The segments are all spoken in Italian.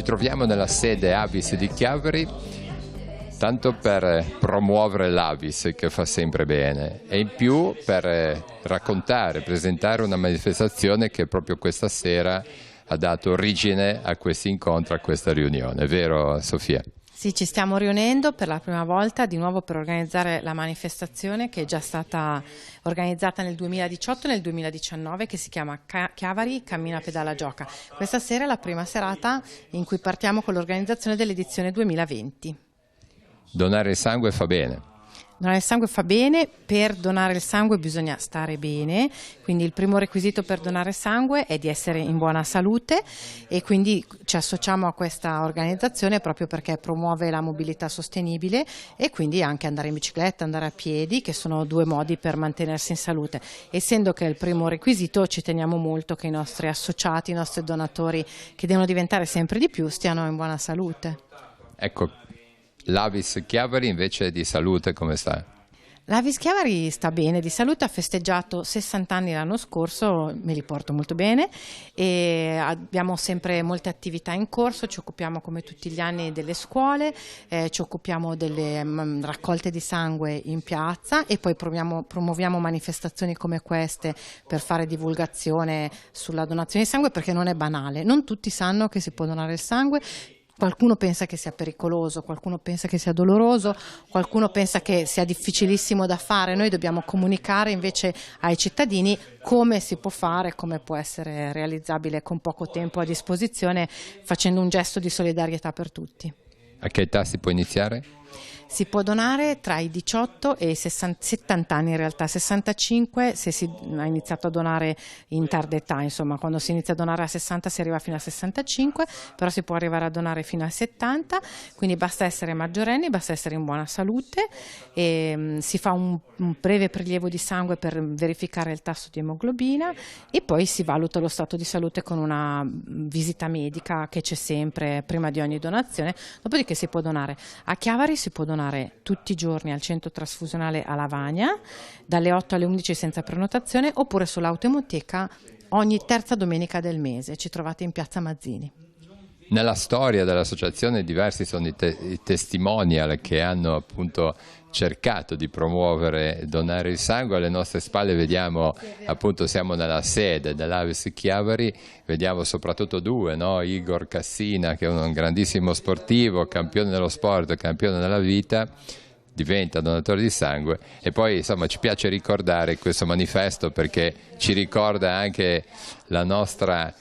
troviamo nella sede Avis di Chiavari tanto per promuovere l'Avis, che fa sempre bene, e in più per raccontare, presentare una manifestazione che proprio questa sera ha dato origine a questo incontro, a questa riunione, vero Sofia? Sì, ci stiamo riunendo per la prima volta di nuovo per organizzare la manifestazione che è già stata organizzata nel 2018 e nel 2019, che si chiama Chiavari Cammina Pedala Gioca. Questa sera è la prima serata in cui partiamo con l'organizzazione dell'edizione 2020. Donare il sangue fa bene. Donare il sangue fa bene, per donare il sangue bisogna stare bene, quindi il primo requisito per donare sangue è di essere in buona salute e quindi ci associamo a questa organizzazione proprio perché promuove la mobilità sostenibile e quindi anche andare in bicicletta, andare a piedi, che sono due modi per mantenersi in salute. Essendo che è il primo requisito, ci teniamo molto che i nostri associati, i nostri donatori, che devono diventare sempre di più, stiano in buona salute. Ecco, l'Avis Chiavari invece di salute come sta? L'Avis Chiavari sta bene, di salute, ha festeggiato 60 anni l'anno scorso, me li porto molto bene e abbiamo sempre molte attività in corso, ci occupiamo come tutti gli anni delle scuole, ci occupiamo delle raccolte di sangue in piazza e poi promuoviamo manifestazioni come queste per fare divulgazione sulla donazione di sangue, perché non è banale, non tutti sanno che si può donare il sangue. Qualcuno pensa che sia pericoloso, qualcuno pensa che sia doloroso, qualcuno pensa che sia difficilissimo da fare. Noi dobbiamo comunicare invece ai cittadini come si può fare, come può essere realizzabile con poco tempo a disposizione, facendo un gesto di solidarietà per tutti. A che età si può iniziare? Si può donare tra i 18 e i 70 anni, in realtà 65 se si ha iniziato a donare in tarda età, insomma quando si inizia a donare a 60 si arriva fino a 65, però si può arrivare a donare fino a 70, quindi basta essere maggiorenni, basta essere in buona salute e si fa un breve prelievo di sangue per verificare il tasso di emoglobina e poi si valuta lo stato di salute con una visita medica che c'è sempre prima di ogni donazione, dopodiché si può donare. A Chiavari si può donare tutti i giorni al centro trasfusionale a Lavagna, dalle 8 alle 11 senza prenotazione, oppure sull'autoemoteca ogni terza domenica del mese. Ci trovate in piazza Mazzini. Nella storia dell'associazione diversi sono i testimonial che hanno appunto cercato di promuovere donare il sangue. Alle nostre spalle vediamo, appunto siamo nella sede dell'Avis Chiavari, vediamo soprattutto due, no? Igor Cassina, che è un grandissimo sportivo, campione dello sport, campione della vita, diventa donatore di sangue, e poi insomma ci piace ricordare questo manifesto perché ci ricorda anche la nostra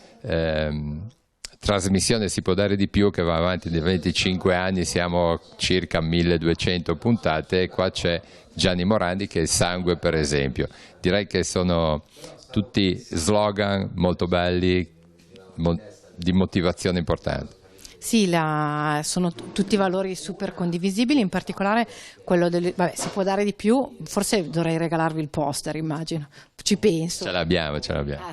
trasmissione Si può dare di più, che va avanti di 25 anni, siamo circa 1200 puntate e qua c'è Gianni Morandi che è il sangue per esempio. Direi che sono tutti slogan molto belli, di motivazione importante. Sì, sono tutti valori super condivisibili, in particolare quello si può dare di più, forse dovrei regalarvi il poster, immagino, ci penso. Ce l'abbiamo.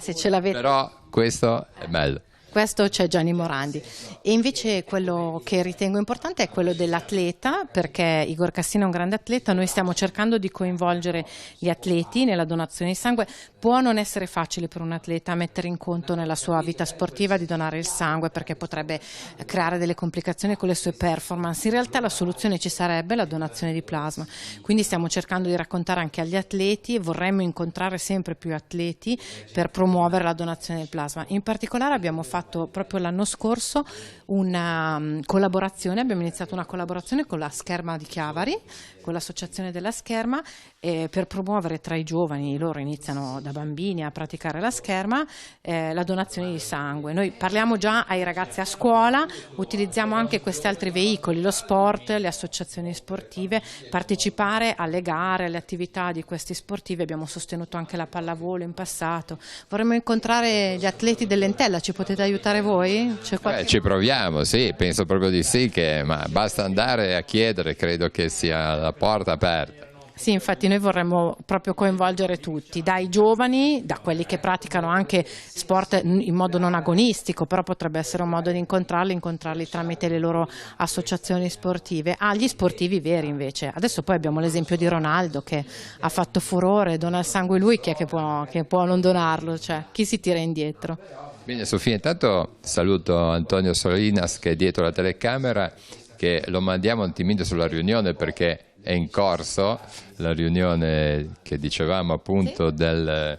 Se ce l'avete. Però questo è bello. Questo c'è Gianni Morandi. E invece quello che ritengo importante è quello dell'atleta, perché Igor Cassino è un grande atleta, noi stiamo cercando di coinvolgere gli atleti nella donazione di sangue. Può non essere facile per un atleta mettere in conto nella sua vita sportiva di donare il sangue, perché potrebbe creare delle complicazioni con le sue performance. In realtà la soluzione ci sarebbe la donazione di plasma, quindi stiamo cercando di raccontare anche agli atleti e vorremmo incontrare sempre più atleti per promuovere la donazione del plasma. In particolare abbiamo fatto proprio l'anno scorso una collaborazione, abbiamo iniziato una collaborazione con la Scherma di Chiavari, con l'associazione della Scherma, per promuovere tra i giovani, loro iniziano da bambini a praticare la scherma, la donazione di sangue. Noi parliamo già ai ragazzi a scuola, utilizziamo anche questi altri veicoli, lo sport, le associazioni sportive, partecipare alle gare, alle attività di questi sportivi. Abbiamo sostenuto anche la pallavolo in passato. Vorremmo incontrare gli atleti dell'Entella, ci potete aiutare voi? Ci proviamo, sì, penso proprio di sì, ma basta andare a chiedere, credo che sia la porta aperta. Sì, infatti noi vorremmo proprio coinvolgere tutti, dai giovani, da quelli che praticano anche sport in modo non agonistico, però potrebbe essere un modo di incontrarli tramite le loro associazioni sportive, agli sportivi veri invece. Adesso poi abbiamo l'esempio di Ronaldo che ha fatto furore, dona il sangue lui, chi è che può non donarlo? Cioè, chi si tira indietro? Bene Sofia, intanto saluto Antonio Solinas che è dietro la telecamera, che lo mandiamo un attimino sulla riunione perché è in corso la riunione che dicevamo appunto del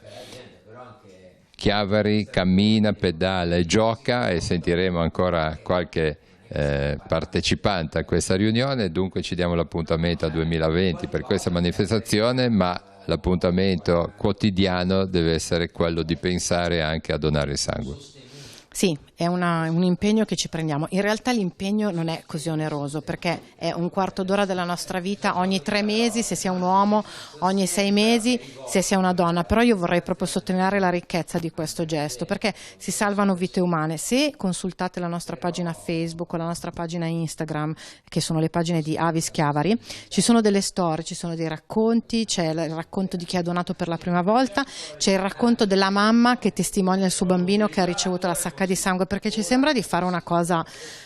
Chiavari cammina, pedala e gioca, e sentiremo ancora qualche partecipante a questa riunione. Dunque ci diamo l'appuntamento al 2020 per questa manifestazione, ma l'appuntamento quotidiano deve essere quello di pensare anche a donare il sangue. Sì, è un impegno che ci prendiamo. In realtà l'impegno non è così oneroso, perché è un quarto d'ora della nostra vita ogni 3 mesi se si è un uomo, ogni 6 mesi se si è una donna. Però io vorrei proprio sottolineare la ricchezza di questo gesto, perché si salvano vite umane. Se consultate la nostra pagina Facebook o la nostra pagina Instagram, che sono le pagine di Avis Chiavari, ci sono delle storie, ci sono dei racconti, c'è il racconto di chi ha donato per la prima volta, c'è il racconto della mamma che testimonia il suo bambino che ha ricevuto la sacca di sangue, perché ci sembra di fare una cosa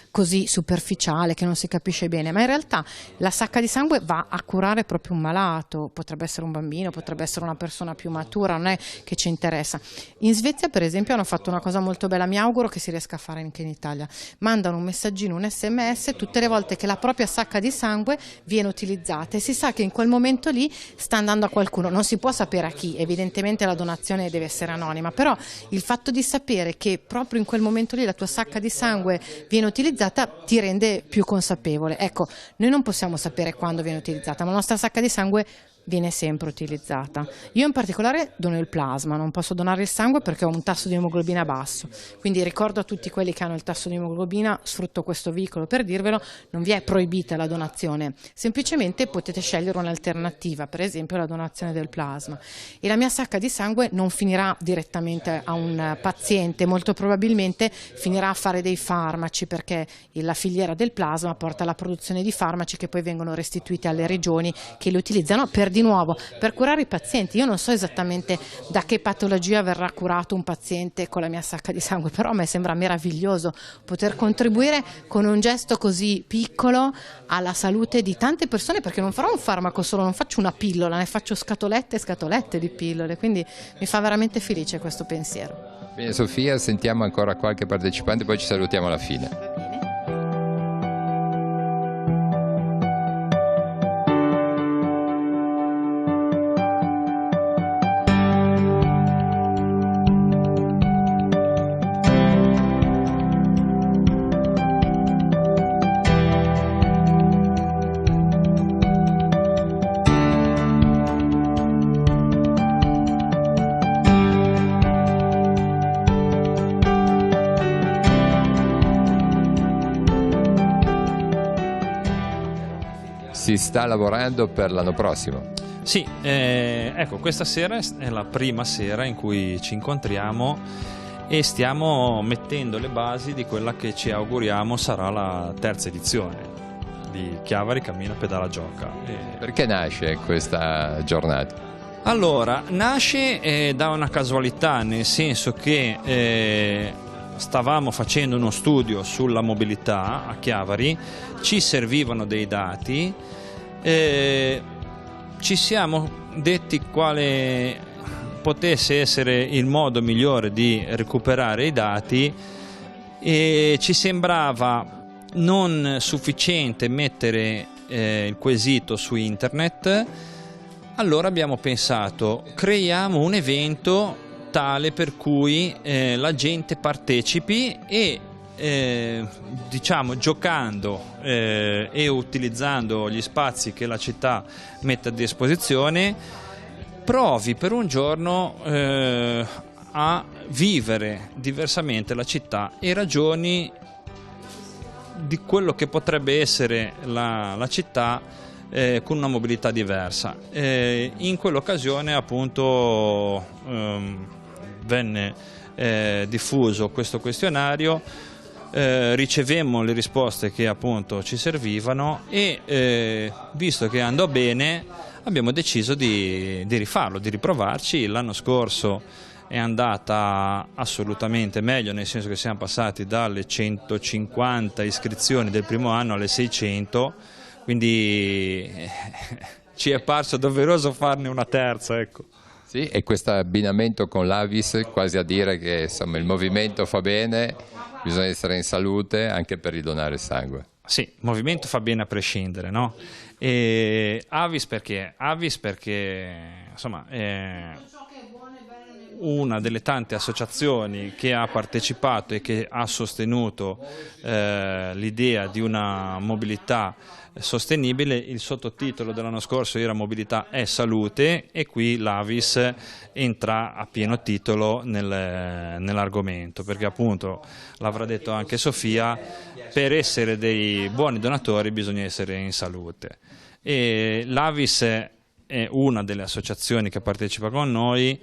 così superficiale che non si capisce bene, ma in realtà la sacca di sangue va a curare proprio un malato, potrebbe essere un bambino, potrebbe essere una persona più matura, non è che ci interessa. In Svezia per esempio hanno fatto una cosa molto bella, mi auguro che si riesca a fare anche in Italia, mandano un messaggino, un SMS tutte le volte che la propria sacca di sangue viene utilizzata e si sa che in quel momento lì sta andando a qualcuno, non si può sapere a chi, evidentemente la donazione deve essere anonima, però il fatto di sapere che proprio in quel momento lì la tua sacca di sangue viene utilizzata ti rende più consapevole. Ecco, noi non possiamo sapere quando viene utilizzata, ma la nostra sacca di sangue viene sempre utilizzata. Io in particolare dono il plasma, non posso donare il sangue perché ho un tasso di emoglobina basso, quindi ricordo a tutti quelli che hanno il tasso di emoglobina, sfrutto questo veicolo per dirvelo, non vi è proibita la donazione, semplicemente potete scegliere un'alternativa, per esempio la donazione del plasma. E la mia sacca di sangue non finirà direttamente a un paziente, molto probabilmente finirà a fare dei farmaci, perché la filiera del plasma porta alla produzione di farmaci che poi vengono restituiti alle regioni che li utilizzano di nuovo per curare i pazienti. Io non so esattamente da che patologia verrà curato un paziente con la mia sacca di sangue, però a me sembra meraviglioso poter contribuire con un gesto così piccolo alla salute di tante persone, perché non farò un farmaco solo, non faccio una pillola, ne faccio scatolette e scatolette di pillole, quindi mi fa veramente felice questo pensiero. Bene Sofia, sentiamo ancora qualche partecipante, poi ci salutiamo alla fine. Si sta lavorando per l'anno prossimo? Sì, ecco, questa sera è la prima sera in cui ci incontriamo e stiamo mettendo le basi di quella che ci auguriamo sarà la terza edizione di Chiavari Cammina, Pedala, Gioca. Perché nasce questa giornata? Allora, nasce da una casualità, nel senso che stavamo facendo uno studio sulla mobilità a Chiavari, ci servivano dei dati, ci siamo detti quale potesse essere il modo migliore di recuperare i dati e ci sembrava non sufficiente mettere il quesito su internet. Allora abbiamo pensato, creiamo un evento tale per cui la gente partecipi e diciamo giocando e utilizzando gli spazi che la città mette a disposizione provi per un giorno a vivere diversamente la città e ragioni di quello che potrebbe essere la città con una mobilità diversa. In quell'occasione appunto venne diffuso questo questionario, ricevemmo le risposte che appunto ci servivano e visto che andò bene abbiamo deciso di rifarlo, di riprovarci. L'anno scorso è andata assolutamente meglio, nel senso che siamo passati dalle 150 iscrizioni del primo anno alle 600, quindi ci è parso doveroso farne una terza, ecco. Sì, e questo abbinamento con l'Avis quasi a dire che insomma, il movimento fa bene, bisogna essere in salute anche per ridonare sangue. Sì, il movimento fa bene a prescindere, no? E Avis perché? Avis perché insomma è una delle tante associazioni che ha partecipato e che ha sostenuto l'idea di una mobilità sostenibile. Il sottotitolo dell'anno scorso era Mobilità è salute e qui l'Avis entra a pieno titolo nell'argomento, perché appunto l'avrà detto anche Sofia, per essere dei buoni donatori bisogna essere in salute, e l'Avis è una delle associazioni che partecipa con noi,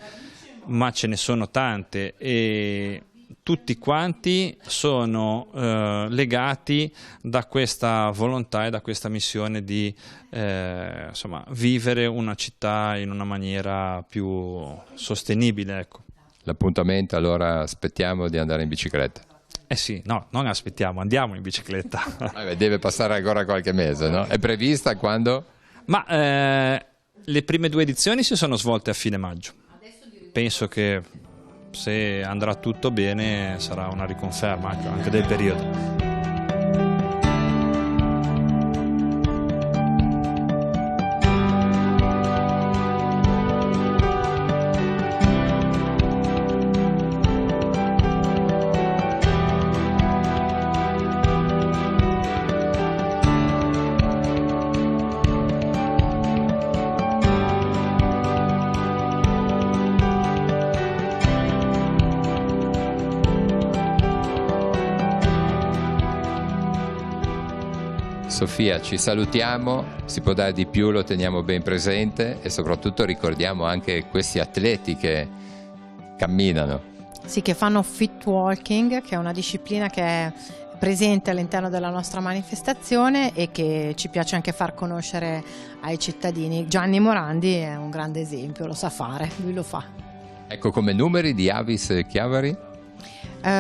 ma ce ne sono tante e tutti quanti sono legati da questa volontà e da questa missione di insomma, vivere una città in una maniera più sostenibile. Ecco. L'appuntamento allora aspettiamo di andare in bicicletta. Eh sì, no, non aspettiamo, andiamo in bicicletta. Deve passare ancora qualche mese, no? È prevista quando? Ma le prime 2 edizioni si sono svolte a fine maggio. Penso che se andrà tutto bene sarà una riconferma anche del periodo. Sofia, ci salutiamo, si può dare di più, lo teniamo ben presente e soprattutto ricordiamo anche questi atleti che camminano. Sì, che fanno fit walking, che è una disciplina che è presente all'interno della nostra manifestazione e che ci piace anche far conoscere ai cittadini. Gianni Morandi è un grande esempio, lo sa fare, lui lo fa. Ecco, come numeri di Avis Chiavari?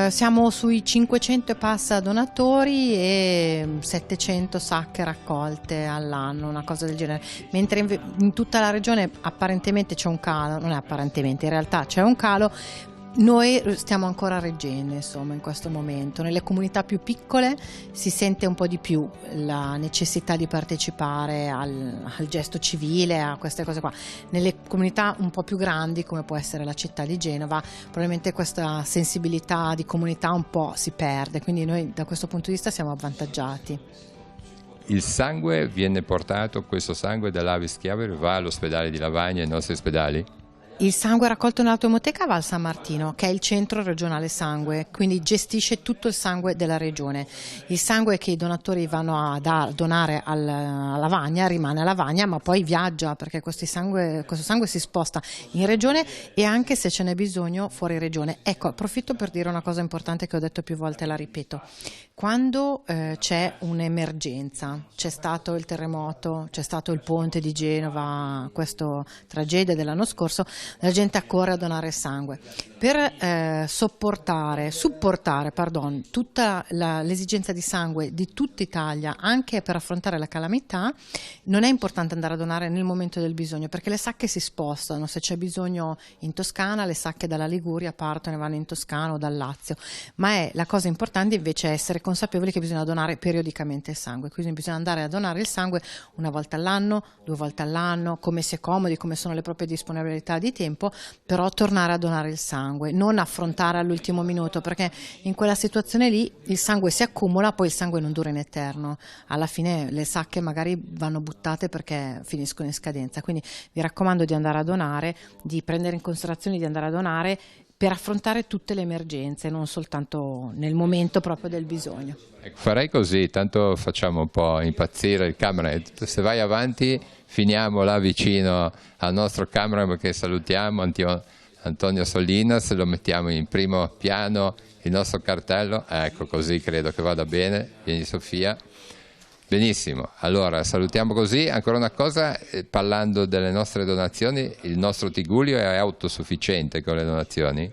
Siamo sui 500 e passa donatori e 700 sacche raccolte all'anno, una cosa del genere, mentre in tutta la regione apparentemente c'è un calo, non è apparentemente, in realtà c'è un calo. Noi stiamo ancora reggendo, insomma, in questo momento. Nelle comunità più piccole si sente un po' di più la necessità di partecipare al gesto civile, a queste cose qua. Nelle comunità un po' più grandi, come può essere la città di Genova, probabilmente questa sensibilità di comunità un po' si perde, quindi noi da questo punto di vista siamo avvantaggiati. Il sangue viene portato, questo sangue dall'Avis Chiavari va all'ospedale di Lavagna, ai nostri ospedali? Il sangue raccolto nell'automoteca va al San Martino, che è il centro regionale sangue, quindi gestisce tutto il sangue della regione. Il sangue che i donatori vanno a donare a Lavagna rimane a Lavagna, ma poi viaggia, perché questo sangue si sposta in regione e anche se ce n'è bisogno fuori regione. Ecco, approfitto per dire una cosa importante che ho detto più volte e la ripeto. Quando c'è un'emergenza, c'è stato il terremoto, c'è stato il ponte di Genova, questa tragedia dell'anno scorso, la gente accorre a donare sangue per supportare tutta l'esigenza di sangue di tutta Italia, anche per affrontare la calamità. Non è importante andare a donare nel momento del bisogno, perché le sacche si spostano. Se c'è bisogno in Toscana, le sacche dalla Liguria partono e vanno in Toscana o dal Lazio, ma la cosa importante invece è essere consapevoli che bisogna donare periodicamente il sangue, quindi bisogna andare a donare il sangue una volta all'anno, 2 volte all'anno, come si è comodi, come sono le proprie disponibilità di tempo, però tornare a donare il sangue, non affrontare all'ultimo minuto, perché in quella situazione lì il sangue si accumula, poi il sangue non dura in eterno, alla fine le sacche magari vanno buttate perché finiscono in scadenza, quindi vi raccomando di andare a donare, di prendere in considerazione di andare a donare per affrontare tutte le emergenze, non soltanto nel momento proprio del bisogno. Farei così, tanto facciamo un po' impazzire il cameraman. Se vai avanti finiamo là vicino al nostro cameraman che salutiamo, Antonio Solinas, lo mettiamo in primo piano, il nostro cartello, ecco, così credo che vada bene. Vieni Sofia. Benissimo, allora salutiamo così. Ancora una cosa, parlando delle nostre donazioni, il nostro Tigullio è autosufficiente con le donazioni?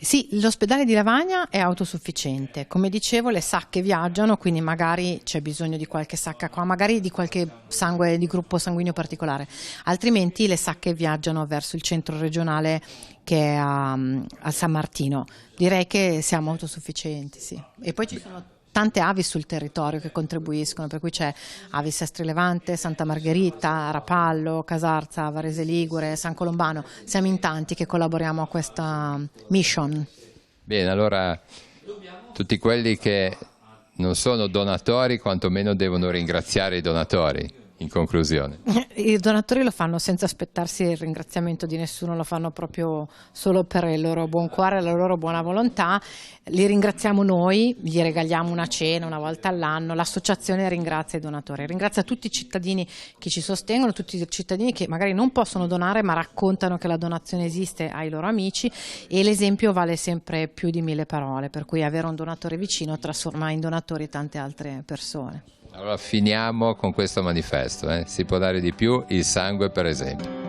Sì, l'ospedale di Lavagna è autosufficiente, come dicevo le sacche viaggiano, quindi magari c'è bisogno di qualche sacca qua, magari di qualche sangue di gruppo sanguigno particolare, altrimenti le sacche viaggiano verso il centro regionale che è a San Martino. Direi che siamo autosufficienti, sì. E poi ci sono tante Avis sul territorio che contribuiscono, per cui c'è Avis Estri Levante, Santa Margherita, Rapallo, Casarza, Varese Ligure, San Colombano. Siamo in tanti che collaboriamo a questa mission. Bene, allora tutti quelli che non sono donatori quantomeno devono ringraziare i donatori. In conclusione, i donatori lo fanno senza aspettarsi il ringraziamento di nessuno, lo fanno proprio solo per il loro buon cuore e la loro buona volontà. Li ringraziamo noi, gli regaliamo una cena una volta all'anno, l'associazione ringrazia i donatori, ringrazia tutti i cittadini che ci sostengono, tutti i cittadini che magari non possono donare ma raccontano che la donazione esiste ai loro amici, e l'esempio vale sempre più di 1000 parole, per cui avere un donatore vicino trasforma in donatori tante altre persone. Allora finiamo con questo manifesto, si può dare di più, il sangue per esempio.